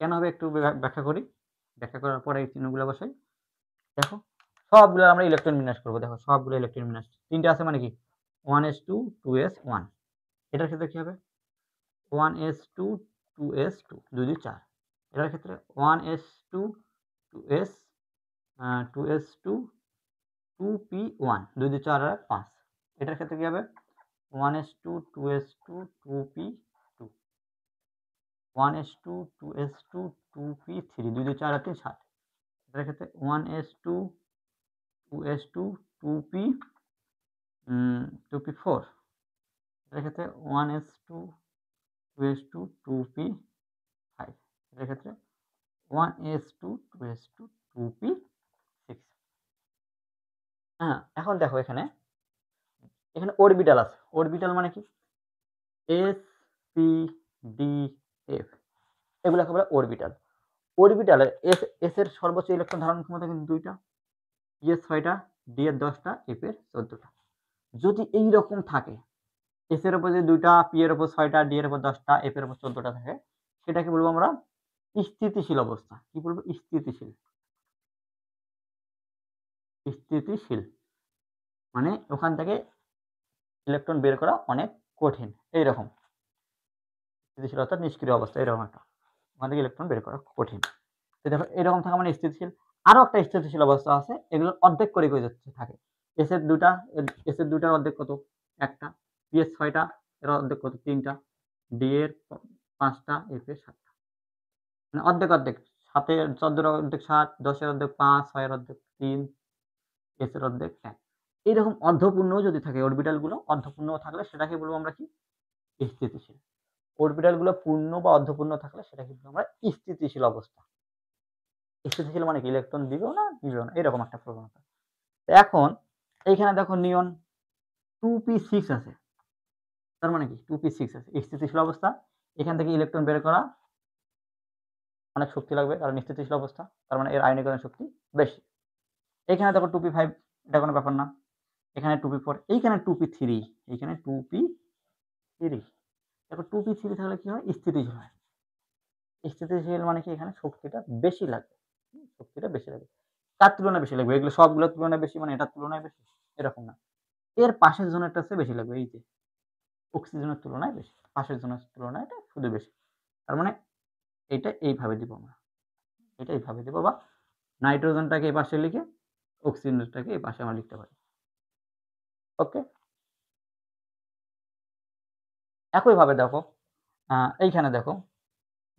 কেন হবে একটু ব্যাখ্যা করি। ব্যাখ্যা করার পরে এই চিহ্নগুলো বসাই। দেখো সবগুলো আমরা ইলেকট্রন বিন্যাস করব। দেখো সবগুলো ইলেকট্রন বিন্যাস। ৩ টা আছে মানে কি? 1s2 2s1। এটার ক্ষেত্রে কি হবে? 1s2 2s2 2 2 4। এটার ক্ষেত্রে 1s2 2s 2s2 2p1 2 2 4 আর 5। এটার ক্ষেত্রে কি হবে? 1s2 2s2 2p2 1s2 2s2 2p3 2 2 4 আর 3 7। এটার ক্ষেত্রে 1s2 2s2 2p 2p4। এটার ক্ষেত্রে 1s2 2s2 2p5। এটার ক্ষেত্রে 1s2 2s2 2p6। হ্যাঁ, এখন দেখো এখানে অরবিটাল আছে। অরবিটাল মানে কি? s p d f এগুলোকে বলে অরবিটাল। অরবিটালের s এর সর্বোচ্চ ইলেকট্রন ধারণ ক্ষমতা কিন্তু 2 টা, p এর 6 টা, d এর 10 টা, f এর 14 টা। যদি এই রকম থাকে, s এর উপর যদি 2 টা, p এর উপর 6 টা, d এর উপর 10 টা, f এর উপর 14 টা থাকে, সেটাকে বলবো আমরা স্থিতিশীল অবস্থা। কি বলবো? স্থিতিশীল। স্থিতিশীল মানে ওখান থেকে ইলেকট্রন বের করা অনেক কঠিন। এইরকম স্থিতিশীল অর্থাৎ নিষ্ক্রিয় অবস্থা, এরকম একটা। ওখান থেকে ইলেকট্রন বের করা কঠিন। তো দেখো এরকম থাকা মানে স্থিতিশীল। আরো একটা স্থিতিশীল অবস্থা আছে, এগুলোর অর্ধেক করে যাচ্ছে থাকে। এস এর দুটার অর্ধেক কত? একটা। পি এর 6টা, এর অর্ধেক কত? 3টা। ডি এর 5টা, এফ এর 7টা। মানে অর্ধেক অর্ধেক। 7 এর 14 এর অর্ধেক 7, 10 এর অর্ধেক 5, 6 এর অর্ধেক 3, এস এর অর্ধেক 1। এইরকম অর্ধপূর্ণ যদি থাকে অরবিটাল গুলো, অর্ধপূর্ণ থাকলে সেটাকে বলবো আমরা কি? স্থিতিশীল। অরবিটাল গুলো পূর্ণ বা অর্ধপূর্ণ থাকলে সেটাকে বলবো আমরা স্থিতিশীল অবস্থা। স্থিতিশীল মানে কি? ইলেকট্রন দিবেও না দিবেও না, এরকম একটা প্রবণতা। এখন এইখানে দেখো নিয়ন 2p6 আছে, তার মানে কি? 2p6 আছে, স্থিতিশীল অবস্থা। এখান থেকে ইলেকট্রন বের করা অনেক শক্তি লাগবে, কারণ স্থিতিশীল অবস্থা, তার মানে এর আয়নীকরণ শক্তি বেশি। এখানে দেখো 2p5, এটা কোনো ব্যাপার না। এখানে 2p4, এইখানে 2p3, এইখানে 2p3। দেখো 2p3 থাকলে কি হয়? স্থিতিশীল হয়। স্থিতিশীল মানে কি? এখানে শক্তিটা বেশি লাগবে, শক্তিটা বেশি লাগবে। কার তুলনায় বেশি লাগবে? এগুলো সবগুলোর তুলনায় বেশি মানে এটার তুলনায় বেশি, এরকম না। এর পাশের জোনেরটা চেয়ে বেশি লাগবে, এই যে অক্সিজেনের তুলনায় বেশি, পাশের জোনের তুলনায় এটা শুধু বেশি। তার মানে এটা এইভাবে দিব আমরা, এটা এইভাবে দিব, বা নাইট্রোজেনটাকে এই পাশে লিখে অক্সিজেনটাকে এই পাশে আমরা লিখতে পারি। ওকে, একইভাবে দেখো এইখানে দেখো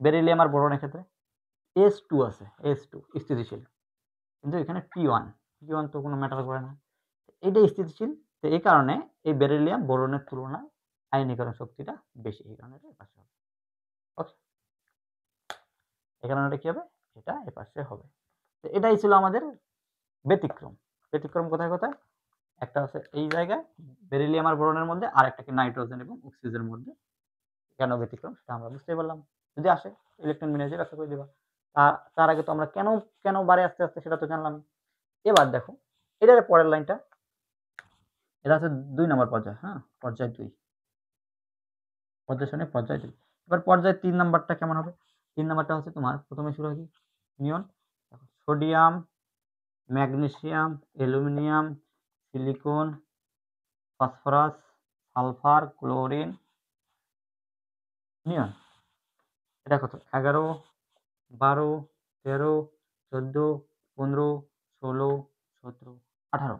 বেরিলিয়াম আর বোরনের ক্ষেত্রে S2 আছে, S2 স্থিতিশীল, কিন্তু এখানে P1, P1 তো কোনো ম্যাটার করে না, এটা স্থিতিশীল। তো এই কারণে এই বেরিলিয়াম বোরনের তুলনায় আয়নীকরণ শক্তিটা বেশি, এই কারণে এটা এপাশে হবে। ওকে, এই কারণে এটা কি হবে? এটা এপাশে হবে। তো এটাই ছিল আমাদের ব্যতিক্রম। ব্যতিক্রম কোথায় কোথায়? একটা আছে এই জায়গায় বেরিলিয়াম আর বোরনের মধ্যে, আর একটা কি নাইট্রোজেন এবং অক্সিজেনের মধ্যে। কেন ব্যতিক্রম সেটা আমরা বুঝতে পারলাম। যদি আসে ইলেকট্রন বিন্যাস ব্যাখ্যা করে দিবা। তার আগে তো আমরা কেন কেন বাড়ে আস্তে আস্তে সেটা তো জানলাম। এবার দেখো এটার পরের লাইনটা, এটা হচ্ছে 2 নম্বর পর্যায়। হ্যাঁ, পর্যায় 2, পর্যায় শুনে পর্যায় 2। এবার পর্যায় 3 নাম্বারটা কেমন হবে? 3 নাম্বারটা হচ্ছে তোমার প্রথমে শুরু হয় কি? Neon, sodium, magnesium, aluminium, silicon, phosphorus, sulphur, chlorine, neon. এটা কত? 11, 12, 13, 14, 15, 16, 17, 18।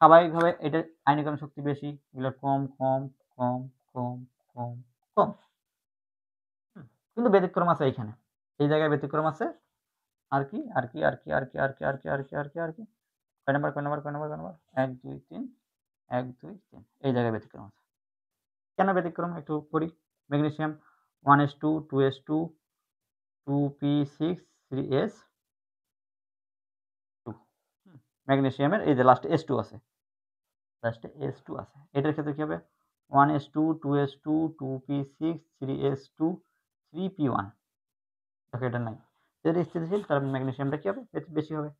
স্বাভাবিকভাবে এটার আয়নীকরণ শক্তি বেশি, এগুলো কম কম কম কম কম কম। কিন্তু ব্যতিক্রম আছে এইখানে, এই জায়গায় ব্যতিক্রম আছে। আর কি আর কি আর কি আর কি আর কি আর কি আর কি আর কি আর কি কয় নাম্বার কয় নাম্বার কয় নাম্বার কয় নাম্বার? 1 2 3, 1 2 3, এই জায়গায় ব্যতিক্রম আছে। কেন ব্যতিক্রম একটু পড়ি। Magnesium 1s2 2s2 2p6 3s2। ম্যাগনেসিয়ামের এই যে লাস্টে s2 আছে, লাস্টে s2 আছে। এটার ক্ষেত্রে কি হবে? 1s2 2s2 2p6 3s2 3p1। দেখো এটা নাই, যেটা স্থিতিশীল তার ম্যাগনেসিয়ামটা কি হবে? বেশি হবে।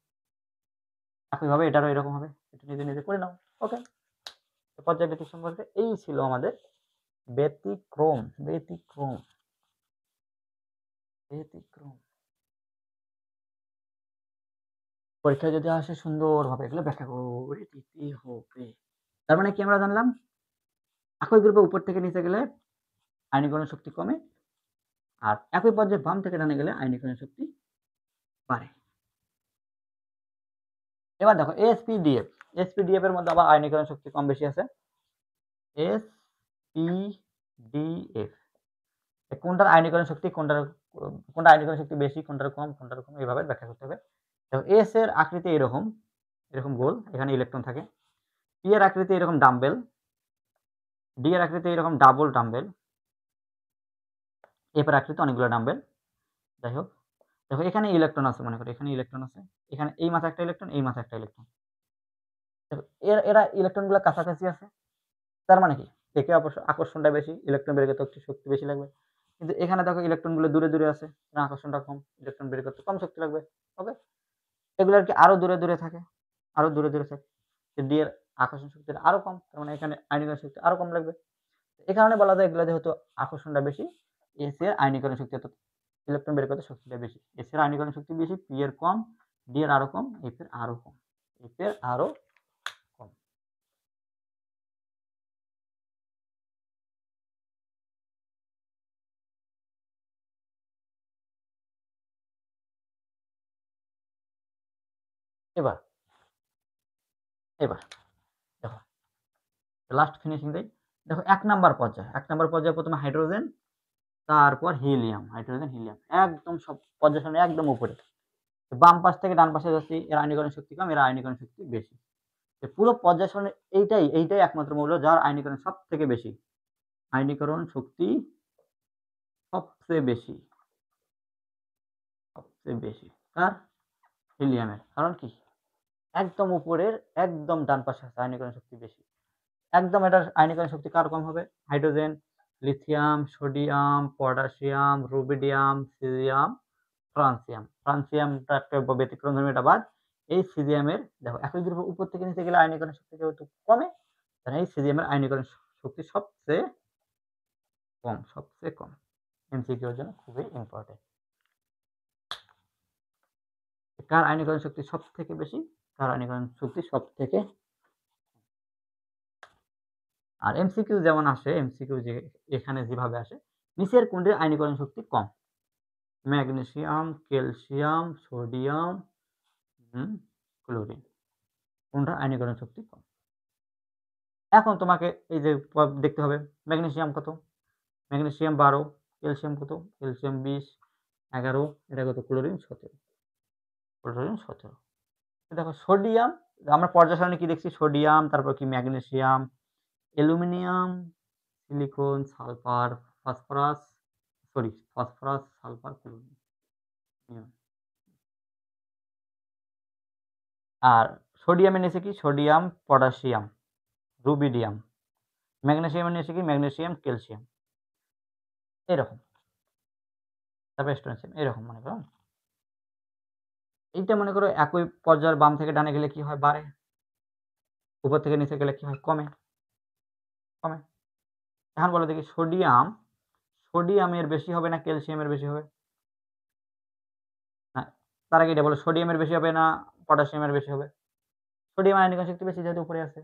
একইভাবে এটারও এরকম হবে, এটা নিজে নিজে করে নাও। ওকে, পর্যায় ব্যতিক্রম বলতে এই ছিল আমাদের ব্যতিক্রম। ব্যতিক্রম ব্যতিক্রম পরীক্ষায় যদি আসে সুন্দরভাবে এগুলো ব্যাখ্যা করে দিতে হবে। তার মানে কি আমরা জানলাম? একই গ্রুপে উপর থেকে নিচে গেলে আয়নীকরণ শক্তি কমে, আর একই পর্যায়ে বাম থেকে ডানে গেলে আয়নীকরণ শক্তি বাড়ে। এবার দেখো এসপিডিএফ, এসপিডিএফ এর মধ্যে আবার আয়নীকরণ শক্তি কম বেশি আছে। এসপিডিএফ কোনটার আয়নীকরণ শক্তি, কোনটা আয়নীকরণ শক্তি বেশি, কোনটার কম, কোনটার কম, এইভাবে ব্যাখ্যা করতে হবে। দেখো এস এর আকৃতি এরকম, এরকম গোল, এখানে ইলেকট্রন থাকে। পি এর আকৃতি এরকম ডাম্বেল, ডি এর আকৃতি এরকম ডাবল ডাম্বেল, এফ এর আকৃতি অনেকগুলো ডাম্বেল। যাই হোক, দেখো এখানে ইলেকট্রন আছে, মনে করো এখানে ইলেকট্রন আছে, এখানে এই মাথা একটা ইলেকট্রন, এই মাথা একটা ইলেকট্রন। দেখো এরা ইলেকট্রনগুলো কাছাকাছি আছে, তার মানে কি? একে আকর্ষণটা বেশি, ইলেকট্রন বের করতে একটু শক্তি বেশি লাগবে। কিন্তু এখানে দেখো ইলেকট্রনগুলো দূরে দূরে আছে, আকর্ষণটা কম, ইলেকট্রন বের করতে কম শক্তি লাগবে। ওকে, এগুলো আর কি আরো দূরে দূরে থাকে, আরো দূরে দূরে থাকে। ডি এর আকর্ষণ শক্তি আরো কম, তার মানে এখানে আয়নীকরণ শক্তি আরো কম লাগবে। এই কারণে বলা যায় এগুলো যেহেতু আকর্ষণটা বেশি, এস এর আয়নীকরণ শক্তি অর্থাৎ ইলেকট্রন বের করতে শক্তিটা বেশি। এস এর আয়নীকরণ শক্তি বেশি, পি এর কম, ডি এর আরো কম, এফ এর আরো কম, এফ এর আরো এবার এবার দেখো লাস্ট ফিনিশিং দেই। দেখো ১ নাম্বার পর্যায়ে প্রথমে হাইড্রোজেন, তারপর হিলিয়াম, হাইড্রোজেন, হিলিয়াম একদম সব পর্যায়ের সামনে একদম উপরে। বাম পাশ থেকে ডান পাশে যাচ্ছি, এর আয়নীকরণ শক্তি কম, এর আয়নীকরণ শক্তি বেশি। পুরো পর্যায় সারণী এইটাই একমাত্র মৌল যার আয়নীকরণ সবথেকে বেশি। আয়নীকরণ শক্তি সবচেয়ে বেশি কার? হিলিয়ামের। কারণ কি? একদম উপরের একদম ডান পাশে আছে আয়নীকরণ শক্তি বেশি। একদম এটার আয়নীকরণ শক্তি কার কম হবে? Hydrogen, lithium, sodium, potassium, rubidium, caesium, francium. ফ্রান্সিয়ামটা একটা ব্যতিক্রমধর্মী, এটা বাদ। এই সিজিয়ামের দেখো একই গ্রুপের উপর থেকে নিচে গেলে আয়নীকরণ শক্তি যেহেতু কমে, তাহলে এই সিজিয়ামের আয়নীকরণ শক্তি সবচেয়ে কম। এমসিকিউ এর জন্য খুবই ইম্পর্টেন্ট। কার আয়নীকরণ শক্তি সবথেকে বেশি, কার আয়নীকরণ শক্তি সবথেকে। আর এমসিকিউ যেমন আসে, এমসিকিউ যে এখানে যেভাবে আসে, নিচের কোনটির আয়নীকরণ শক্তি কম? ম্যাগনেসিয়াম, ক্যালসিয়াম, সোডিয়াম, ক্লোরিন, কোনটা আয়নীকরণ শক্তি কম? এখন তোমাকে এই যে দেখতে হবে ম্যাগনেসিয়াম কত, ম্যাগনেসিয়াম 12, ক্যালসিয়াম কত, ক্যালসিয়াম 20, 11, এটা কত, ক্লোরিন 17। দেখো সোডিয়াম, আমরা পর্যায় সারণী কি দেখছি? সোডিয়াম, তারপর কি magnesium, aluminium, silicon, sulphur, phosphorus, sulphur, chlorine. আর সোডিয়ামের নিচে কি? Sodium, potassium, rubidium. ম্যাগনেসিয়ামের নিচে কি? ম্যাগনেসিয়াম, ক্যালসিয়াম, এরকম। তারপর স্ট্রোনশিয়াম, এরকম মনে করো। এইটা মনে করো একই পর্যায়ের বাম থেকে ডানে গেলে কি হয়? বাড়ে। উপর থেকে নিচে গেলে কি হয়? কমে। এখন বলো দেখি সোডিয়ামের বেশি হবে না ক্যালসিয়ামের বেশি হবে? না, তার আগে এটা বলো, সোডিয়ামের বেশি হবে না পটাশিয়ামের বেশি হবে? সোডিয়াম আয়নীকরণ শক্তি বেশি যেহেতু উপরে আছে।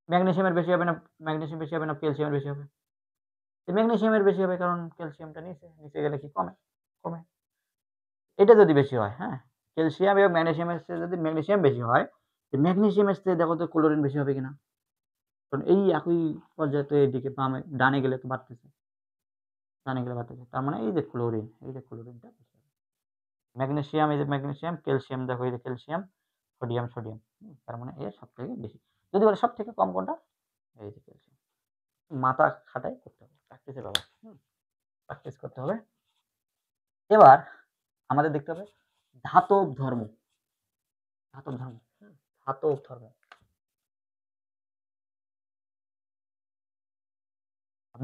ম্যাগনেসিয়ামের বেশি হবে না ক্যালসিয়ামের বেশি হবে? ম্যাগনেসিয়ামের বেশি হবে, কারণ ক্যালসিয়ামটা নিচে গেলে কি কমে। এটা যদি বেশি হয়, হ্যাঁ, ক্যালসিয়াম এবং ম্যাগনেসিয়ামের চেয়ে যদি ম্যাগনেসিয়াম বেশি হয়, ম্যাগনেসিয়ামের চেয়ে দেখো তো ক্লোরিন বেশি হবে কিনা? কারণ এই একই পর্যায়ে তো এইদিকে বামে ডানে গেলে তো বাড়তেছে, তার মানে এই যে ক্লোরিনটা বেশি হবে। ম্যাগনেসিয়াম, এই যে ম্যাগনেসিয়াম, ক্যালসিয়াম, দেখো এই যে ক্যালসিয়াম, সোডিয়াম, তার মানে এর সবথেকে বেশি। যদি বলে সবথেকে কম কোনটা? এই যে ক্যালসিয়াম। মাথা খাটাই করতে হবে, প্র্যাকটিসের ব্যাপার, প্র্যাকটিস করতে হবে। এবার আমাদের দেখতে হবে ধাতব ধর্ম।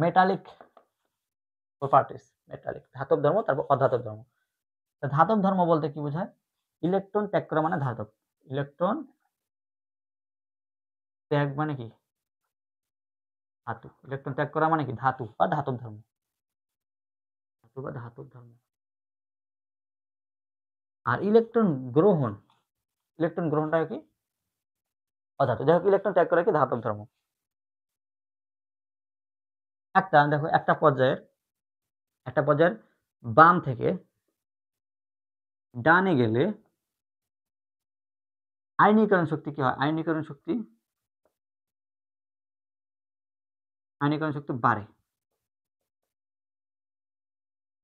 মেটালিক প্রপার্টিস, ধাতব ধর্ম, তারপর অধাতব ধর্ম। ধাতব ধর্ম বলতে কি বোঝায়? ইলেকট্রন ত্যাগ করা মানে ধাতব। ইলেকট্রন ত্যাগ মানে কি? ধাতু। ইলেকট্রন ত্যাগ করা মানে কি? ধাতু বা ধাতব ধর্ম। আর ইলেকট্রন গ্রহণটা কি? অধাতু। যাই হোক, ইলেকট্রন ত্যাগ করা কি? ধাতব ধর্ম। দেখো একটা পর্যায়ের বাম থেকে ডানে গেলে আয়নীকরণ শক্তি কি হয়? আয়নীকরণ শক্তি বাড়ে।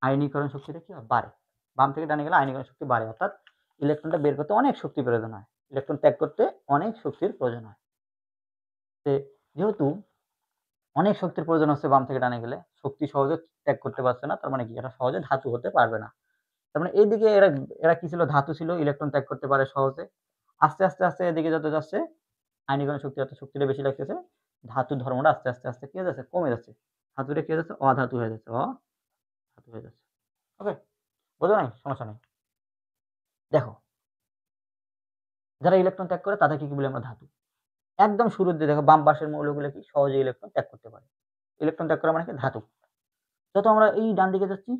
আয়নীকরণ শক্তিটা কি হয়? বাড়ে। বাম থেকে ডানে গেলে আয়নীকরণ শক্তি বাড়ে, অর্থাৎ ইলেকট্রনটা বের করতে অনেক শক্তি প্রয়োজন হয়, ইলেকট্রন ত্যাগ করতে অনেক শক্তির প্রয়োজন হয়। যেহেতু অনেক শক্তির প্রয়োজন হচ্ছে বাম থেকে ডানে গেলে, শক্তি সহজে ত্যাগ করতে পারছে না, তার মানে কি? এটা সহজে ধাতু হতে পারবে না। তার মানে এইদিকে এরা কি ছিল? ধাতু ছিল, ইলেকট্রন ত্যাগ করতে পারে সহজে। আস্তে আস্তে এদিকে যত যাচ্ছে আয়নীকরণ শক্তিটা বেশি লাগতেছে, ধাতুর ধর্মটা আস্তে আস্তে কি হয়ে যাচ্ছে? কমে যাচ্ছে। ধাতুটা কি হয়ে যাচ্ছে? অধাতু হয়ে যাচ্ছে। ওকে, বোঝো নাই? সমস্যা নেই। দেখো যারা ইলেকট্রন ত্যাগ করে তাদেরকে কি বলি আমরা? ধাতু। একদম শুরুর দিকে দেখো বাম পাশের মৌলগুলো কি সহজে ইলেকট্রন ত্যাগ করতে পারে। ইলেকট্রন ত্যাগ করা মানে কি? ধাতু। যত আমরা এই ডান দিকে যাচ্ছি,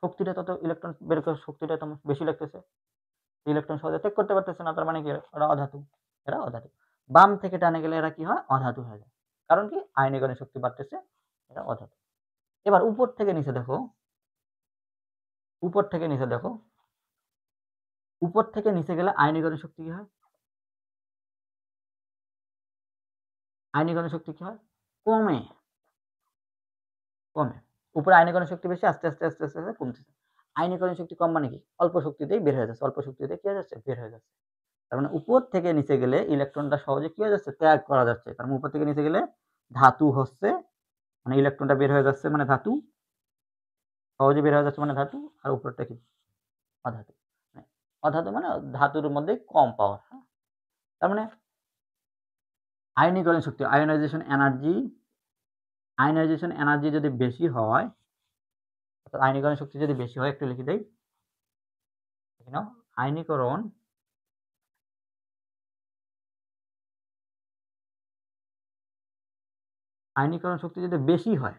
শক্তিটা তত ইলেকট্রন বের করার শক্তিটা তত বেশি লাগতেছে। ইলেকট্রন সহজে ত্যাগ করতে পারতেছে না, তার মানে কি? এরা অধাতু। বাম থেকে ডানে গেলে এরা কি হয়? অধাতু হয়ে যায়। কারণ কি? আয়নীকরণ শক্তি বাড়তেছে, এরা অধাতু। এবার উপর থেকে নিচে দেখো উপর থেকে নিচে গেলে আয়নীকরণ শক্তি কি হয়? আয়নীকরণ শক্তি কি হয়? কমে। কমে। উপরে আয়নীকরণ শক্তি বেশি, আস্তে, আস্তে কমতেছে। আয়নীকরণ শক্তি কম মানে কি? অল্প শক্তিতেই বের হয়ে যাচ্ছে। অল্প শক্তিতে কি হয়ে যাচ্ছে? বের হয়ে যাচ্ছে। তার মানে উপর থেকে নিচে গেলে ইলেকট্রনটা সহজে কি হয়ে যাচ্ছে? ত্যাগ করা যাচ্ছে। কারণ উপর থেকে নিচে গেলে ধাতু হচ্ছে মানে ইলেকট্রনটা বের হয়ে যাচ্ছে মানে ধাতু। সহজে বের হয়ে যাচ্ছে মানে ধাতু। আর উপরটা কি? অধাতু। মানে অধাতু মানে ধাতুর মধ্যে কম পাওয়ার। হ্যাঁ? তার মানে আয়নীকরণ শক্তি আয়নাইজেশন এনার্জি যদি বেশি হয়, অর্থাৎ আয়নীকরণ শক্তি যদি বেশি হয় একটু লিখে দেই। লিখে নাও। আয়নীকরণ আয়নীকরণ শক্তি যদি বেশি হয়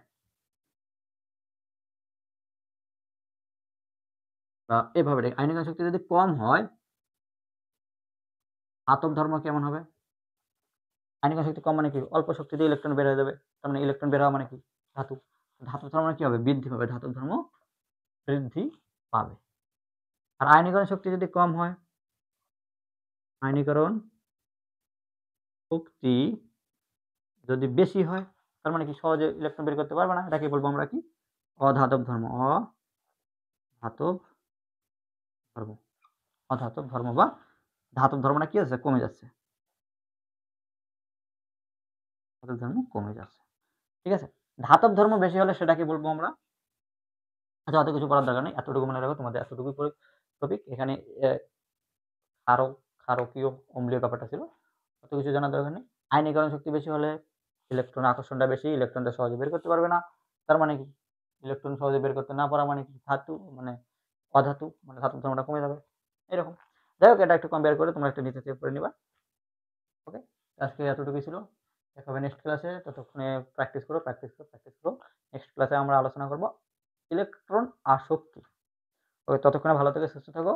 বা এভাবে আয়নীকরণ শক্তি যদি কম হয়, আতপ ধর্ম কেমন হবে? আয়নীকরণ শক্তি কম মানে কি? অল্প শক্তিতে ইলেকট্রন বের হয়ে যাবে। তার মানে ইলেকট্রন বের হওয়া মানে কি? ধাতু। ধাতব ধর্ম মানে কি হবে? বৃদ্ধি পাবে। ধাতব ধর্ম বৃদ্ধি পাবে। আর আয়নীকরণ শক্তি যদি কম হয়, আয়নীকরণ শক্তি যদি বেশি হয়, তার মানে কি? সহজে ইলেকট্রন বের করতে পারবে না। এটাকে বলবো আমরা কি? অধাতব ধর্ম। অধাতব ধর্ম। অধাতব ধর্ম বা ধাতব ধর্মটা কি হচ্ছে? কমে যাচ্ছে। ধাতব ধর্ম কমে যাচ্ছে। ঠিক আছে? ধাতব ধর্ম বেশি হলে সেটাকে বলবো আমরা আচ্ছা অত কিছু পড়ার দরকার নেই। এতটুকু মনে রাখো তোমাদের এতটুকুই টপিক। এখানে ক্ষারকীয় অম্লীয় ব্যাপারটা ছিল। অত কিছু জানার দরকার নেই। আয়নীকরণ শক্তি বেশি হলে ইলেকট্রন আকর্ষণটা বেশি, ইলেকট্রনটা সহজে বের করতে পারবে না। তার মানে কি? ইলেকট্রন সহজে বের করতে না পারা মানে কি? ধাতু মানে অধাতু মানে ধাতব ধর্মটা কমে যাবে। এরকম। যাই হোক এটা একটু কম্পেয়ার করে তোমরা একটা নিচে সেভ করে নিবা। ওকে? আজকে এতটুকুই ছিল। দেখা হবে নেক্সট ক্লাসে। ততক্ষণে প্র্যাকটিস করো। নেক্সট ক্লাসে আমরা আলোচনা করব ইলেকট্রন আসক্তি। ওকে ততক্ষণে ভালো থেকো, সুস্থ থাকো।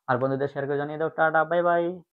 আর বন্ধুদের শেয়ার করে জানিয়ে দাও। Tata, bye bye.